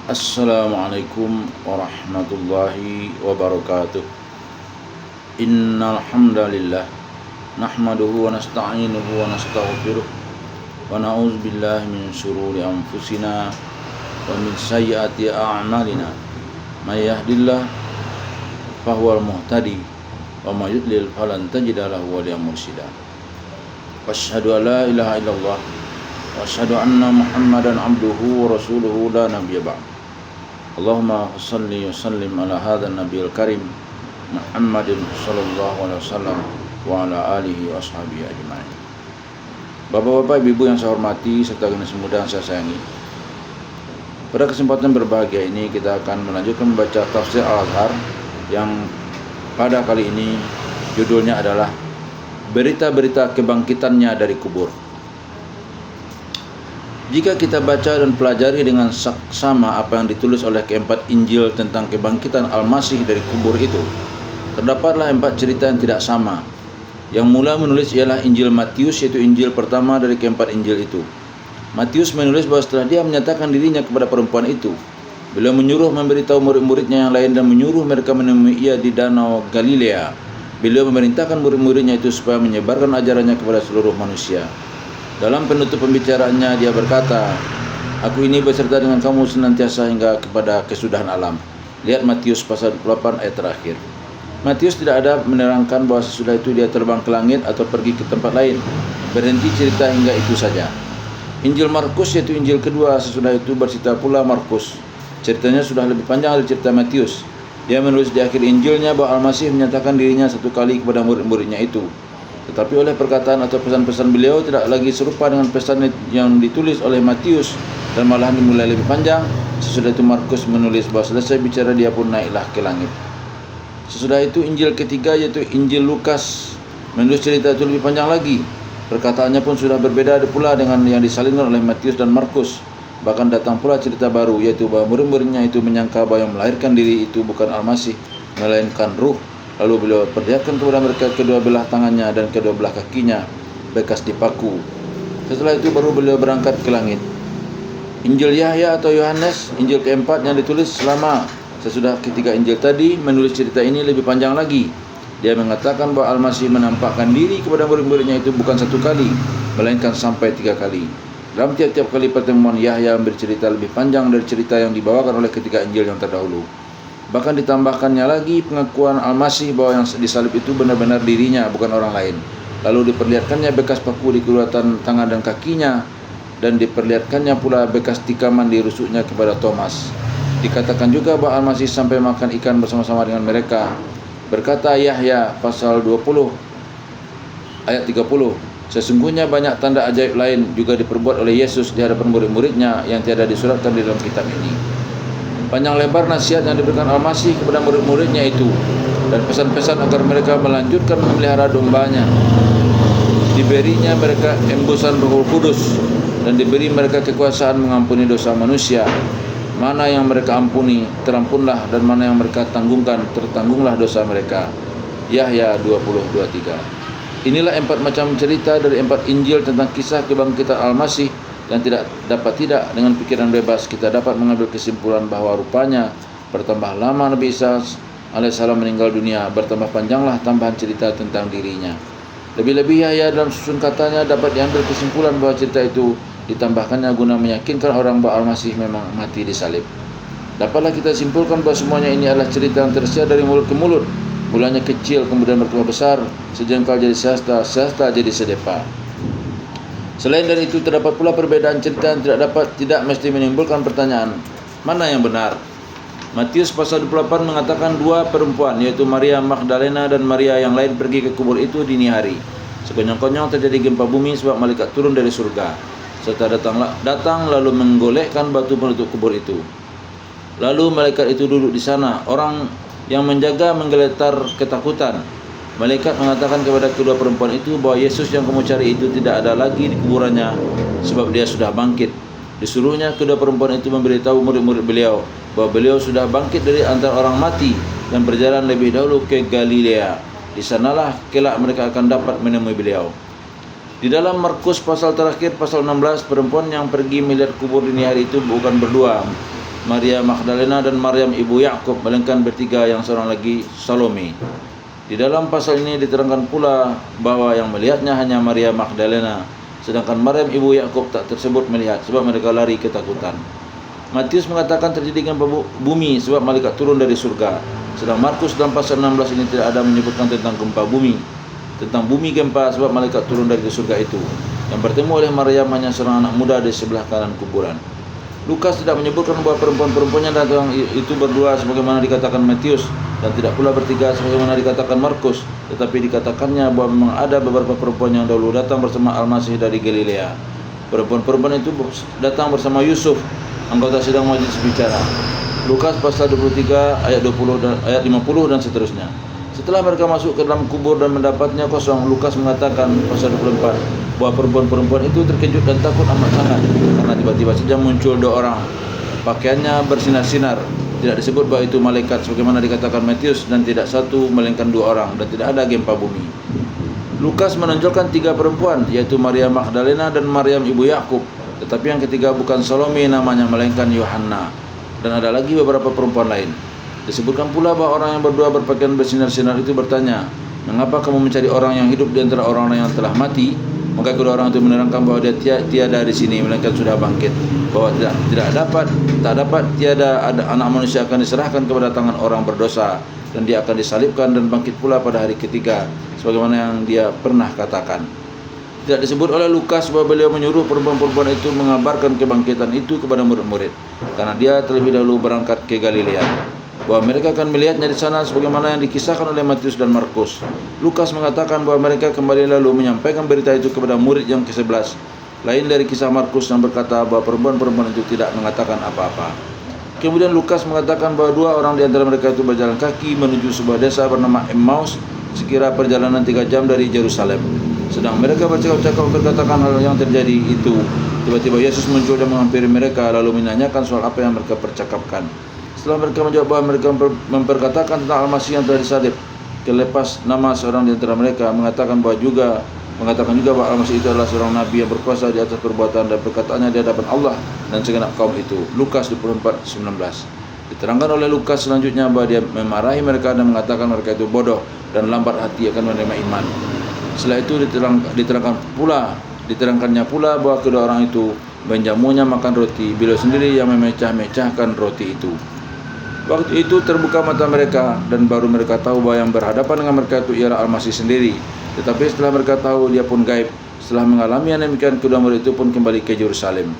Assalamualaikum warahmatullahi wabarakatuh. Innal hamdalillah nahmaduhu wa nasta'inuhu wa nastaghfiruh wa na'udzu billahi min shururi anfusina wa min sayyiati a'malina. May yahdihillahu fahuwal muhtadi wa may yudlil falan tajida lahu waliyyan mursyida. Asyhadu an la ilaha illallah wa asyhadu anna Muhammadan abduhu wa rasuluhu la nabiyya ba'd. Allahumma salli wa sallim ala hadzal nabiyil karim Muhammadin sallallahu alaihi wasallam wa ala alihi wa ashabihi ajma'in. Bapak-bapak, ibu-ibu yang saya hormati serta generasi muda yang saya sayangi, pada kesempatan berbahagia ini kita akan melanjutkan membaca tafsir Al-Azhar yang pada kali ini judulnya adalah Berita-berita Kebangkitannya dari Kubur. Jika kita baca dan pelajari dengan saksama apa yang ditulis oleh keempat Injil tentang kebangkitan Al-Masih dari kubur itu, terdapatlah 4 cerita yang tidak sama. Yang mula menulis ialah Injil Matius, yaitu Injil pertama dari keempat Injil itu. Matius menulis bahwa setelah dia menyatakan dirinya kepada perempuan itu, beliau menyuruh memberitahu murid-muridnya yang lain dan menyuruh mereka menemui ia di Danau Galilea. Beliau memerintahkan murid-muridnya itu supaya menyebarkan ajarannya kepada seluruh manusia. Dalam penutup pembicaraannya dia berkata, "Aku ini beserta dengan kamu senantiasa hingga kepada kesudahan alam." Lihat Matius pasal 28 ayat terakhir. Matius tidak ada menerangkan bahwa sesudah itu dia terbang ke langit atau pergi ke tempat lain. Berhenti cerita hingga itu saja. Injil Markus, yaitu Injil kedua sesudah itu, bercerita pula Markus. Ceritanya sudah lebih panjang dari cerita Matius. Dia menulis di akhir Injilnya bahwa Al-Masih menyatakan dirinya 1 kali kepada murid-muridnya itu. Tetapi oleh perkataan atau pesan-pesan beliau tidak lagi serupa dengan pesan yang ditulis oleh Matius dan malahan dimulai lebih panjang. Sesudah itu Markus menulis bahwa selesai bicara dia pun naiklah ke langit. Sesudah itu Injil ketiga, yaitu Injil Lukas, menulis cerita itu lebih panjang lagi. Perkataannya pun sudah berbeda pula dengan yang disalinkan oleh Matius dan Markus. Bahkan datang pula cerita baru, yaitu bahwa murid-muridnya itu menyangka bahwa yang melahirkan diri itu bukan Al-Masih, melainkan ruh. Lalu beliau perlihatkan kepada mereka kedua belah tangannya dan kedua belah kakinya bekas dipaku. Setelah itu baru beliau berangkat ke langit. Injil Yahya atau Yohanes, Injil keempat yang ditulis selama sesudah ketiga Injil tadi, menulis cerita ini lebih panjang lagi. Dia mengatakan bahwa Al-Masih menampakkan diri kepada murid-muridnya itu bukan 1 kali, melainkan sampai 3 kali. Dalam tiap-tiap kali pertemuan, Yahya memberi cerita lebih panjang dari cerita yang dibawakan oleh ketiga Injil yang terdahulu. Bahkan ditambahkannya lagi pengakuan Al-Masih bahwa yang disalib itu benar-benar dirinya, bukan orang lain. Lalu diperlihatkannya bekas paku di kedua tangan dan kakinya, dan diperlihatkannya pula bekas tikaman di rusuknya kepada Thomas. Dikatakan juga bahwa Al-Masih sampai makan ikan bersama-sama dengan mereka. Berkata Yahya pasal 20 ayat 30, "Sesungguhnya banyak tanda ajaib lain juga diperbuat oleh Yesus di hadapan murid-muridnya yang tiada disuratkan di dalam kitab ini." Panjang lebar nasihat yang diberikan Al-Masih kepada murid-muridnya itu dan pesan-pesan agar mereka melanjutkan memelihara dombanya. Diberinya mereka embusan Roh Kudus dan diberi mereka kekuasaan mengampuni dosa manusia. Mana yang mereka ampuni, terampunlah, dan mana yang mereka tanggungan, tertanggunglah dosa mereka. Yahya 20:23. Inilah 4 macam cerita dari 4 Injil tentang kisah kebangkitan Al-Masih. Dan tidak dengan pikiran bebas kita dapat mengambil kesimpulan bahwa rupanya bertambah lama Nabi Isa alaihissalam meninggal dunia, bertambah panjanglah tambahan cerita tentang dirinya. Lebih-lebih Yahya dalam susun katanya dapat diambil kesimpulan bahwa cerita itu ditambahkannya guna meyakinkan orang bahwa Al-Masih memang mati disalib. Dapatlah kita simpulkan bahwa semuanya ini adalah cerita yang tersiar dari mulut ke mulut. Mulanya kecil kemudian bertambah besar, sejengkal jadi sehasta jadi sedepa. Selain dari itu terdapat pula perbedaan cerita yang tidak mesti menimbulkan pertanyaan, mana yang benar? Matius pasal 28 mengatakan 2 perempuan, yaitu Maria Magdalena dan Maria yang lain pergi ke kubur itu dini hari. Sekonyong-konyong terjadi gempa bumi sebab malaikat turun dari surga, serta datang lalu menggolekkan batu penutup kubur itu. Lalu malaikat itu duduk di sana. Orang yang menjaga menggeletar ketakutan. Malaikat mengatakan kepada kedua perempuan itu bahwa Yesus yang kamu cari itu tidak ada lagi di kuburannya, sebab dia sudah bangkit. Disuruhnya kedua perempuan itu memberitahu murid-murid beliau bahwa beliau sudah bangkit dari antara orang mati dan berjalan lebih dahulu ke Galilea. Di sanalah kelak mereka akan dapat menemui beliau. Di dalam Markus pasal terakhir, pasal 16, perempuan yang pergi melihat kubur dini hari itu bukan berdua, Maria Magdalena dan Maryam ibu Yakub, melainkan bertiga yang seorang lagi Salome. Di dalam pasal ini diterangkan pula bahwa yang melihatnya hanya Maria Magdalena, sedangkan Maryam ibu Yakub tak tersebut melihat sebab mereka lari ketakutan. Matius mengatakan terjadi gempa bumi sebab malaikat turun dari surga. Sedang Markus dalam pasal 16 ini tidak ada menyebutkan tentang gempa bumi. Tentang bumi gempa sebab malaikat turun dari surga itu. Yang bertemu oleh Maryam hanya seorang anak muda di sebelah kanan kuburan. Lukas tidak menyebutkan bahwa perempuan-perempuannya datang itu berdua sebagaimana dikatakan Matius, dan tidak pula bertiga sebagaimana dikatakan Markus, tetapi dikatakannya bahwa memang ada beberapa perempuan yang dahulu datang bersama Al-Masih dari Galilea. Perempuan-perempuan itu datang bersama Yusuf, anggota sidang majelis bicara. Lukas pasal 23 ayat 20 dan ayat 50 dan seterusnya. Setelah mereka masuk ke dalam kubur dan mendapatnya kosong, Lukas mengatakan pasal 24 bahwa perempuan-perempuan itu terkejut dan takut amat sangat karena tiba-tiba saja muncul dua orang, pakaiannya bersinar-sinar. Tidak disebut bahwa itu malaikat sebagaimana dikatakan Matius, dan tidak satu melainkan dua orang, dan tidak ada gempa bumi. Lukas menonjolkan tiga perempuan, yaitu Maria Magdalena dan Maryam ibu Yakub, tetapi yang ketiga bukan Salome namanya, melainkan Yohanna, dan ada lagi beberapa perempuan lain. Disebutkan pula bahwa orang yang berdua berpakaian bersinar-sinar itu bertanya, "Mengapa kamu mencari orang yang hidup di antara orang yang telah mati?" Maka kedua orang itu menerangkan bahwa dia tiada di sini, melainkan sudah bangkit, bahwa tak dapat tiada ada anak manusia akan diserahkan kepada tangan orang berdosa, dan dia akan disalibkan dan bangkit pula pada hari ketiga, sebagaimana yang dia pernah katakan. Tidak disebut oleh Lukas bahwa beliau menyuruh perempuan-perempuan itu mengabarkan kebangkitan itu kepada murid-murid, karena dia terlebih dahulu berangkat ke Galilea, bahwa mereka akan melihatnya di sana sebagaimana yang dikisahkan oleh Matius dan Markus. Lukas mengatakan bahwa mereka kembali lalu menyampaikan berita itu kepada murid yang ke-11, lain dari kisah Markus yang berkata bahwa perempuan-perempuan itu tidak mengatakan apa-apa. Kemudian Lukas mengatakan bahwa dua orang di antara mereka itu berjalan kaki menuju sebuah desa bernama Emmaus, sekira perjalanan 3 jam dari Yerusalem. Sedang mereka bercakap-cakap berkatakan hal yang terjadi itu, tiba-tiba Yesus muncul dan menghampiri mereka lalu menanyakan soal apa yang mereka percakapkan. Setelah mereka menjawab bahwa mereka memperkatakan tentang Al-Masih yang telah disalib, kelepas nama seorang di antara mereka mengatakan juga bahwa Al-Masih itu adalah seorang nabi yang berkuasa di atas perbuatan dan perkataannya di hadapan Allah dan segenap kaum itu. Lukas 24:19. Diterangkan oleh Lukas selanjutnya bahwa dia memarahi mereka dan mengatakan mereka itu bodoh dan lambat hati akan menerima iman. Setelah itu diterangkannya pula bahwa kedua orang itu menjamunya makan roti, beliau sendiri yang memecah-mecahkan roti itu. Waktu itu terbuka mata mereka, dan baru mereka tahu bahwa yang berhadapan dengan mereka itu ialah Al-Masih sendiri. Tetapi setelah mereka tahu, dia pun gaib. Setelah mengalami yang demikian, kedua murid itu pun kembali ke Yerusalem,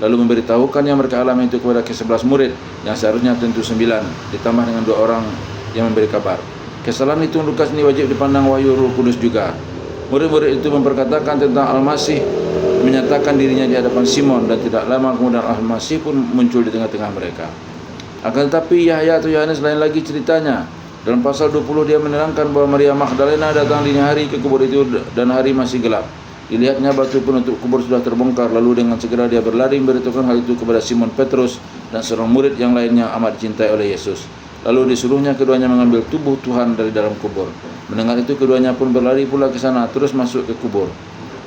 lalu memberitahukan yang mereka alami itu kepada ke-11 murid, yang seharusnya tentu 9, ditambah dengan 2 orang yang memberi kabar. Kesalahan itu Lukas ini wajib dipandang wahyu Roh Kudus juga. Murid-murid itu memperkatakan tentang Al-Masih, menyatakan dirinya di hadapan Simon, dan tidak lama kemudian Al-Masih pun muncul di tengah-tengah mereka. Akan tetapi Yahya atau Yohanes lain lagi ceritanya. Dalam pasal 20 dia menerangkan bahwa Maria Magdalena datang dini hari ke kubur itu dan hari masih gelap. Dilihatnya batu penutup kubur sudah terbongkar, lalu dengan segera dia berlari memberitahukan hal itu kepada Simon Petrus dan seorang murid yang lainnya amat dicintai oleh Yesus. Lalu disuruhnya keduanya mengambil tubuh Tuhan dari dalam kubur. Mendengar itu keduanya pun berlari pula ke sana, terus masuk ke kubur.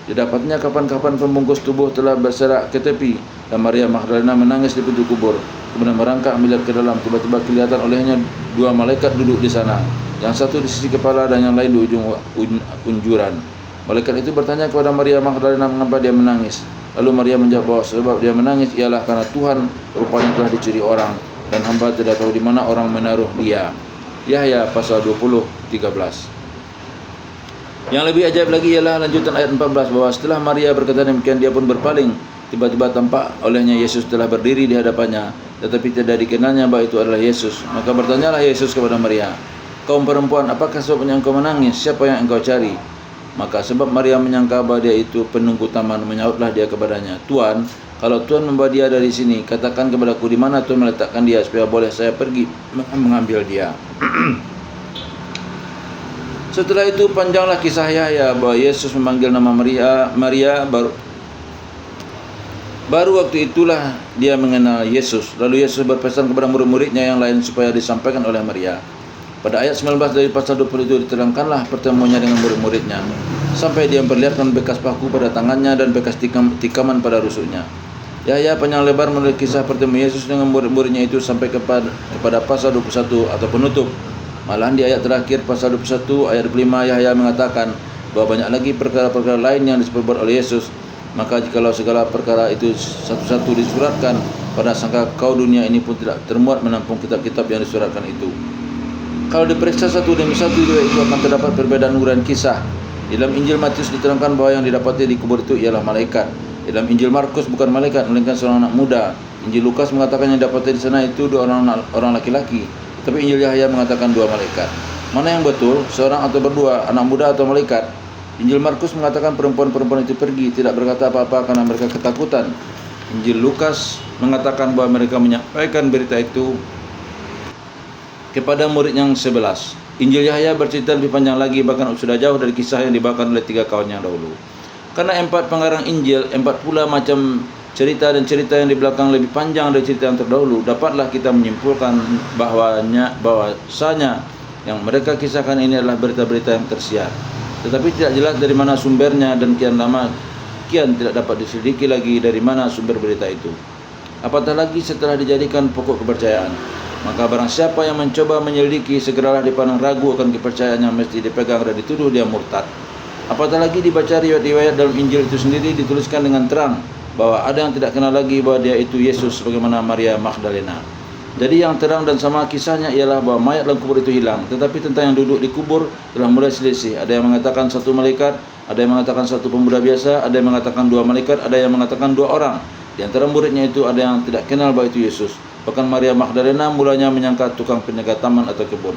Didapatnya kapan-kapan pembungkus tubuh telah berserak ke tepi, dan Maria Magdalena menangis di pintu kubur. Kemudian merangkak melihat ke dalam, tiba-tiba kelihatan olehnya 2 malaikat duduk di sana, yang satu di sisi kepala dan yang lain di ujung unjuran. Malaikat itu bertanya kepada Maria Magdalena mengapa dia menangis. Lalu Maria menjawab bahwa sebab dia menangis ialah karena Tuhan rupanya telah dicuri orang, dan hamba tidak tahu di mana orang menaruh dia. Yahya pasal 20:13. Yang lebih ajaib lagi ialah lanjutan ayat 14, bahwa setelah Maria berkata demikian, dia pun berpaling. Tiba-tiba tampak olehnya Yesus telah berdiri di hadapannya, tetapi tidak dikenalnya bahwa itu adalah Yesus. Maka bertanyalah Yesus kepada Maria, "Kaum perempuan, apakah sebabnya engkau menangis? Siapa yang engkau cari?" Maka sebab Maria menyangka bahwa dia itu penunggu taman, menyautlah dia kepadanya, "Tuan, kalau Tuan membawa dia dari sini, katakan kepadaku di mana Tuan meletakkan dia, supaya boleh saya pergi mengambil dia." Setelah itu panjanglah kisah Yahya bahwa Yesus memanggil nama Maria baru waktu itulah dia mengenal Yesus. Lalu Yesus berpesan kepada murid-muridnya yang lain supaya disampaikan oleh Maria. Pada ayat 19 dari pasal 20 itu diterangkanlah pertemuannya dengan murid-muridnya, sampai dia memperlihatkan bekas paku pada tangannya dan bekas tikaman pada rusuknya. Yahya panjang lebar menulis kisah pertemuan Yesus dengan murid-muridnya itu sampai kepada pasal 21 atau penutup. Malahan di ayat terakhir pasal 21 ayat 25 Yahya mengatakan bahwa banyak lagi perkara-perkara lain yang diperbuat oleh Yesus. Maka jikalau segala perkara itu satu-satu disuratkan, pada sangka kau dunia ini pun tidak termuat menampung kitab-kitab yang disuratkan itu. Kalau diperiksa satu demi satu itu akan terdapat perbedaan uraian kisah. Di dalam Injil Matius diterangkan bahwa yang didapati di kubur itu ialah malaikat. Di dalam Injil Markus bukan malaikat, melainkan seorang anak muda. Injil Lukas mengatakan yang didapati di sana itu dua orang laki-laki. Tapi Injil Yahya mengatakan dua malaikat. Mana yang betul, seorang atau berdua, anak muda atau malaikat? Injil Markus mengatakan perempuan-perempuan itu pergi, tidak berkata apa-apa karena mereka ketakutan. Injil Lukas mengatakan bahwa mereka menyampaikan berita itu kepada murid yang 11. Injil Yahya bercerita lebih panjang lagi, bahkan sudah jauh dari kisah yang dibawakan oleh 3 kawan yang dahulu. Karena 4 pengarang Injil, 4 pula macam cerita dan cerita yang di belakang lebih panjang dari cerita yang terdahulu, dapatlah kita menyimpulkan bahwasanya yang mereka kisahkan ini adalah berita-berita yang tersiar. Tetapi tidak jelas dari mana sumbernya dan kian tidak dapat diselidiki lagi dari mana sumber berita itu. Apatah lagi setelah dijadikan pokok kepercayaan. Maka barang siapa yang mencoba menyelidiki, segeralah dipandang ragu akan kepercayaan yang mesti dipegang dan dituduh dia murtad. Apatah lagi dibaca riwayat-riwayat dalam Injil itu sendiri dituliskan dengan terang bahwa ada yang tidak kenal lagi bahwa dia itu Yesus sebagaimana Maria Magdalena. Jadi yang terang dan sama kisahnya ialah bahwa mayat dalam kubur itu hilang. Tetapi tentang yang duduk di kubur telah mulai selisih. Ada yang mengatakan 1 malaikat, ada yang mengatakan 1 pemuda biasa, ada yang mengatakan 2 malaikat, ada yang mengatakan 2 orang. Di antara muridnya itu ada yang tidak kenal bahwa itu Yesus. Bahkan Maria Magdalena mulanya menyangka tukang penjaga taman atau kebun.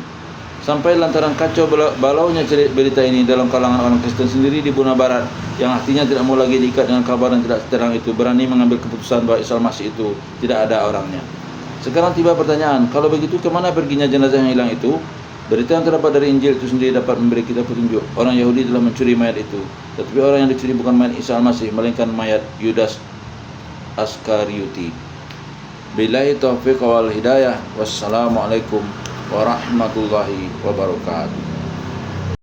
Sampai lantaran kacau balaunya berita ini dalam kalangan orang Kristen sendiri di Buna Barat, yang artinya tidak mau lagi diikat dengan kabar yang tidak terang itu, berani mengambil keputusan bahwa Isa Al-Masih itu tidak ada orangnya. Sekarang tiba pertanyaan, kalau begitu kemana perginya jenazah yang hilang itu? Berita yang terdapat dari Injil itu sendiri dapat memberi kita petunjuk. Orang Yahudi telah mencuri mayat itu, tetapi orang yang dicuri bukan mayat Isa Al-Masih, melainkan mayat Yudas Askariuti. Billahi taufiq wal hidayah. Wassalamualaikum warahmatullahi wabarakatuh.